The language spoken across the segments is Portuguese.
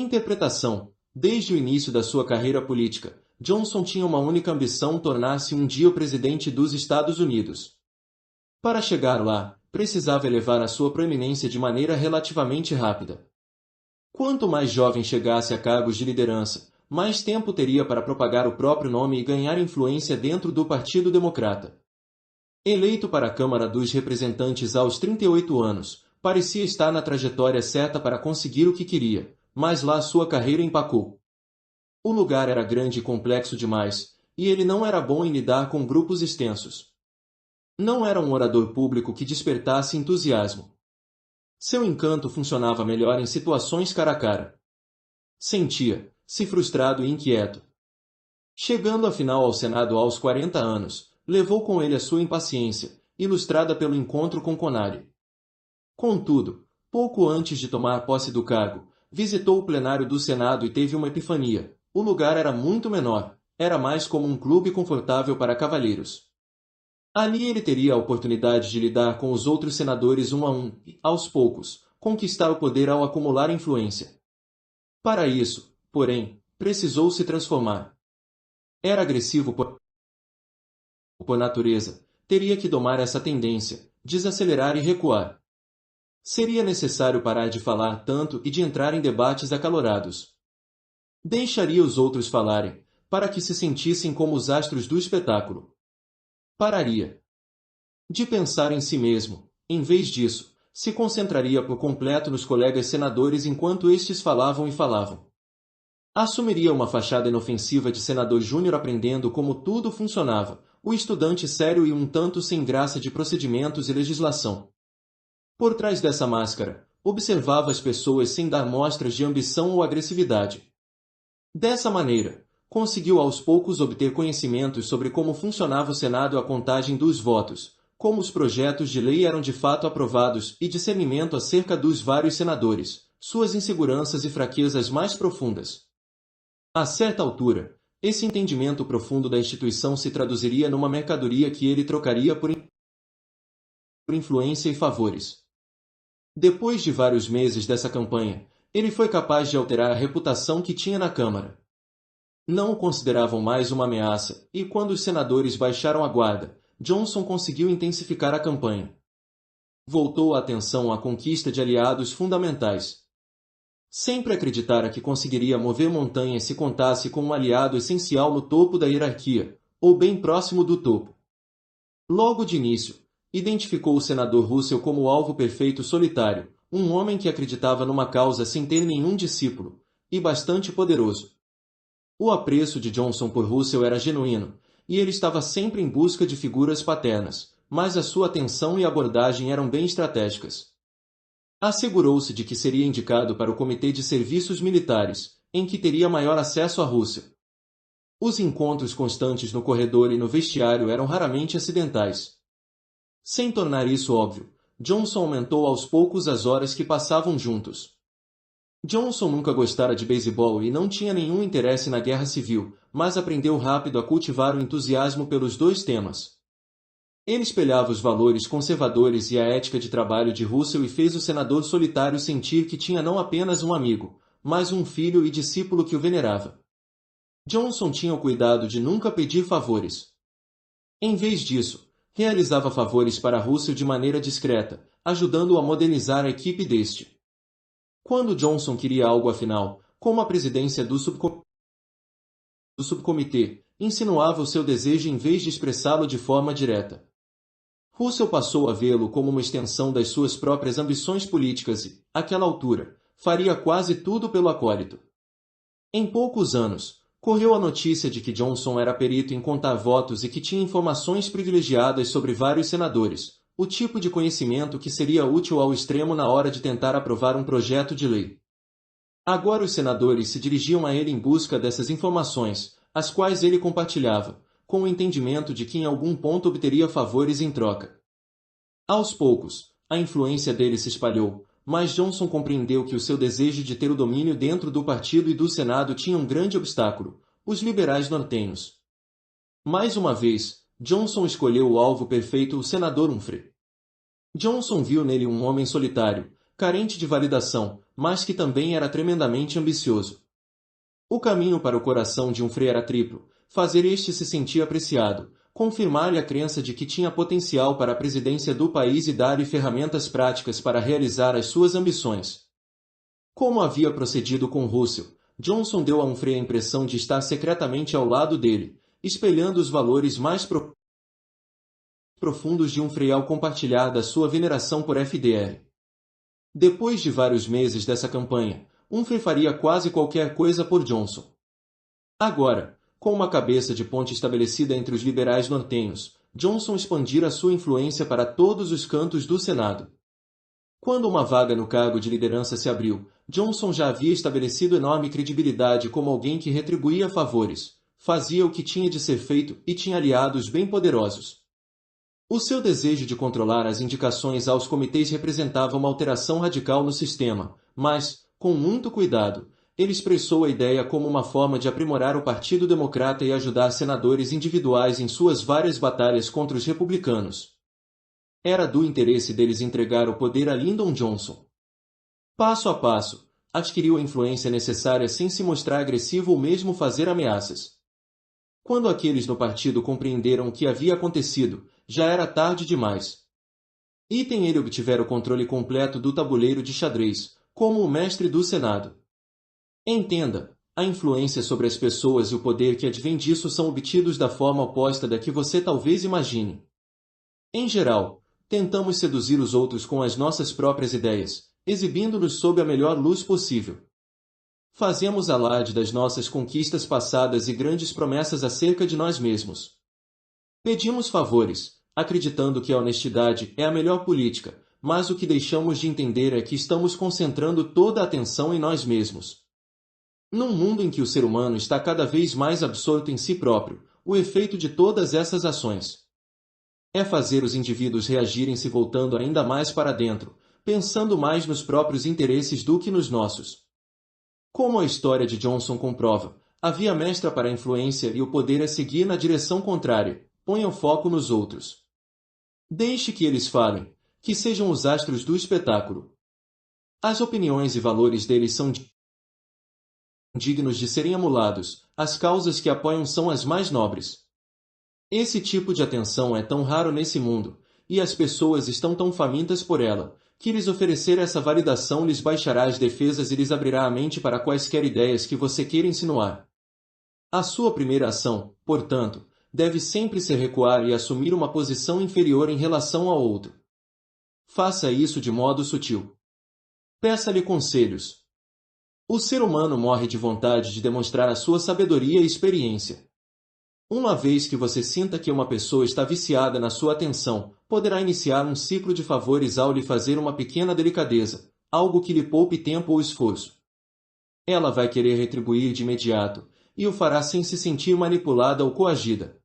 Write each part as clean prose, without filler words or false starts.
Interpretação. Desde o início da sua carreira política, Johnson tinha uma única ambição: tornar-se um dia o presidente dos Estados Unidos. Para chegar lá, precisava elevar a sua proeminência de maneira relativamente rápida. Quanto mais jovem chegasse a cargos de liderança, mais tempo teria para propagar o próprio nome e ganhar influência dentro do Partido Democrata. Eleito para a Câmara dos Representantes aos 38 anos, parecia estar na trajetória certa para conseguir o que queria, mas lá sua carreira empacou. O lugar era grande e complexo demais, e ele não era bom em lidar com grupos extensos. Não era um orador público que despertasse entusiasmo. Seu encanto funcionava melhor em situações cara a cara. Sentia-se frustrado e inquieto. Chegando afinal ao Senado aos 40 anos, levou com ele a sua impaciência, ilustrada pelo encontro com Conall. Contudo, pouco antes de tomar posse do cargo, visitou o plenário do Senado e teve uma epifania. O lugar era muito menor, era mais como um clube confortável para cavalheiros. Ali ele teria a oportunidade de lidar com os outros senadores um a um e, aos poucos, conquistar o poder ao acumular influência. Para isso, porém, precisou se transformar. Era agressivo por natureza, teria que domar essa tendência, desacelerar e recuar. Seria necessário parar de falar tanto e de entrar em debates acalorados. Deixaria os outros falarem, para que se sentissem como os astros do espetáculo. Pararia de pensar em si mesmo. Em vez disso, se concentraria por completo nos colegas senadores enquanto estes falavam e falavam. Assumiria uma fachada inofensiva de senador júnior aprendendo como tudo funcionava, o estudante sério e um tanto sem graça de procedimentos e legislação. Por trás dessa máscara, observava as pessoas sem dar mostras de ambição ou agressividade. Dessa maneira, conseguiu aos poucos obter conhecimentos sobre como funcionava o Senado e a contagem dos votos, como os projetos de lei eram de fato aprovados e discernimento acerca dos vários senadores, suas inseguranças e fraquezas mais profundas. A certa altura, esse entendimento profundo da instituição se traduziria numa mercadoria que ele trocaria por influência e favores. Depois de vários meses dessa campanha, ele foi capaz de alterar a reputação que tinha na Câmara. Não o consideravam mais uma ameaça, e quando os senadores baixaram a guarda, Johnson conseguiu intensificar a campanha. Voltou a atenção à conquista de aliados fundamentais. Sempre acreditara que conseguiria mover montanhas se contasse com um aliado essencial no topo da hierarquia, ou bem próximo do topo. Logo de início, identificou o senador Russell como o alvo perfeito solitário, um homem que acreditava numa causa sem ter nenhum discípulo, e bastante poderoso. O apreço de Johnson por Russell era genuíno, e ele estava sempre em busca de figuras paternas, mas a sua atenção e abordagem eram bem estratégicas. Assegurou-se de que seria indicado para o Comitê de Serviços Militares, em que teria maior acesso a Russell. Os encontros constantes no corredor e no vestiário eram raramente acidentais. Sem tornar isso óbvio, Johnson aumentou aos poucos as horas que passavam juntos. Johnson nunca gostara de beisebol e não tinha nenhum interesse na guerra civil, mas aprendeu rápido a cultivar o entusiasmo pelos dois temas. Ele espelhava os valores conservadores e a ética de trabalho de Russell e fez o senador solitário sentir que tinha não apenas um amigo, mas um filho e discípulo que o venerava. Johnson tinha o cuidado de nunca pedir favores. Em vez disso, realizava favores para Russell de maneira discreta, ajudando-o a modelizar a equipe deste. Quando Johnson queria algo afinal, como a presidência do subcomitê, insinuava o seu desejo em vez de expressá-lo de forma direta. Russell passou a vê-lo como uma extensão das suas próprias ambições políticas e, àquela altura, faria quase tudo pelo acólito. Em poucos anos, correu a notícia de que Johnson era perito em contar votos e que tinha informações privilegiadas sobre vários senadores, o tipo de conhecimento que seria útil ao extremo na hora de tentar aprovar um projeto de lei. Agora os senadores se dirigiam a ele em busca dessas informações, as quais ele compartilhava, com o entendimento de que em algum ponto obteria favores em troca. Aos poucos, a influência dele se espalhou, mas Johnson compreendeu que o seu desejo de ter o domínio dentro do partido e do Senado tinha um grande obstáculo: os liberais nortenhos. Mais uma vez, Johnson escolheu o alvo perfeito: o senador Humphrey. Johnson viu nele um homem solitário, carente de validação, mas que também era tremendamente ambicioso. O caminho para o coração de um Frei era triplo: fazer este se sentir apreciado, confirmar-lhe a crença de que tinha potencial para a presidência do país e dar-lhe ferramentas práticas para realizar as suas ambições. Como havia procedido com Russell, Johnson deu a um Frei a impressão de estar secretamente ao lado dele, espelhando os valores mais profundos de um Frei ao compartilhar da sua veneração por FDR. Depois de vários meses dessa campanha, um Frei faria quase qualquer coisa por Johnson. Agora, com uma cabeça de ponte estabelecida entre os liberais nortenhos, Johnson expandira sua influência para todos os cantos do Senado. Quando uma vaga no cargo de liderança se abriu, Johnson já havia estabelecido enorme credibilidade como alguém que retribuía favores, fazia o que tinha de ser feito e tinha aliados bem poderosos. O seu desejo de controlar as indicações aos comitês representava uma alteração radical no sistema, mas, com muito cuidado, ele expressou a ideia como uma forma de aprimorar o Partido Democrata e ajudar senadores individuais em suas várias batalhas contra os republicanos. Era do interesse deles entregar o poder a Lyndon Johnson. Passo a passo, adquiriu a influência necessária sem se mostrar agressivo ou mesmo fazer ameaças. Quando aqueles no partido compreenderam o que havia acontecido, já era tarde demais. Ele obtivera o controle completo do tabuleiro de xadrez, como o mestre do Senado. Entenda, a influência sobre as pessoas e o poder que advém disso são obtidos da forma oposta da que você talvez imagine. Em geral, tentamos seduzir os outros com as nossas próprias ideias, exibindo-nos sob a melhor luz possível. Fazemos alarde das nossas conquistas passadas e grandes promessas acerca de nós mesmos. Pedimos favores, acreditando que a honestidade é a melhor política, mas o que deixamos de entender é que estamos concentrando toda a atenção em nós mesmos. Num mundo em que o ser humano está cada vez mais absorto em si próprio, o efeito de todas essas ações é fazer os indivíduos reagirem se voltando ainda mais para dentro, pensando mais nos próprios interesses do que nos nossos. Como a história de Johnson comprova, a via mestra para a influência e o poder é seguir na direção contrária: ponha o foco nos outros. Deixe que eles falem, que sejam os astros do espetáculo. As opiniões e valores deles são dignos de serem emulados, as causas que apoiam são as mais nobres. Esse tipo de atenção é tão raro nesse mundo, e as pessoas estão tão famintas por ela, que lhes oferecer essa validação lhes baixará as defesas e lhes abrirá a mente para quaisquer ideias que você queira insinuar. A sua primeira ação, portanto, deve sempre ser recuar e assumir uma posição inferior em relação ao outro. Faça isso de modo sutil. Peça-lhe conselhos. O ser humano morre de vontade de demonstrar a sua sabedoria e experiência. Uma vez que você sinta que uma pessoa está viciada na sua atenção, poderá iniciar um ciclo de favores ao lhe fazer uma pequena delicadeza, algo que lhe poupe tempo ou esforço. Ela vai querer retribuir de imediato, e o fará sem se sentir manipulada ou coagida.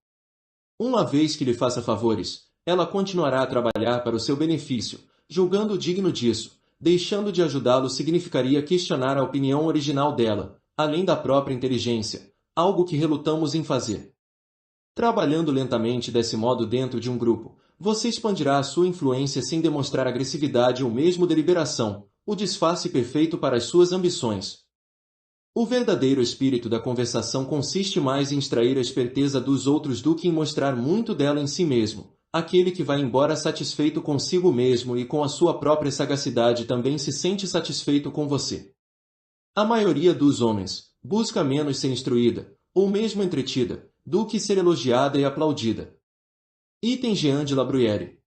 Uma vez que lhe faça favores, ela continuará a trabalhar para o seu benefício, julgando-o digno disso. Deixando de ajudá-lo significaria questionar a opinião original dela, além da própria inteligência, algo que relutamos em fazer. Trabalhando lentamente desse modo dentro de um grupo, você expandirá a sua influência sem demonstrar agressividade ou mesmo deliberação, o disfarce perfeito para as suas ambições. O verdadeiro espírito da conversação consiste mais em extrair a esperteza dos outros do que em mostrar muito dela em si mesmo. Aquele que vai embora satisfeito consigo mesmo e com a sua própria sagacidade também se sente satisfeito com você. A maioria dos homens busca menos ser instruída, ou mesmo entretida, do que ser elogiada e aplaudida. Item Jean de La Bruyère.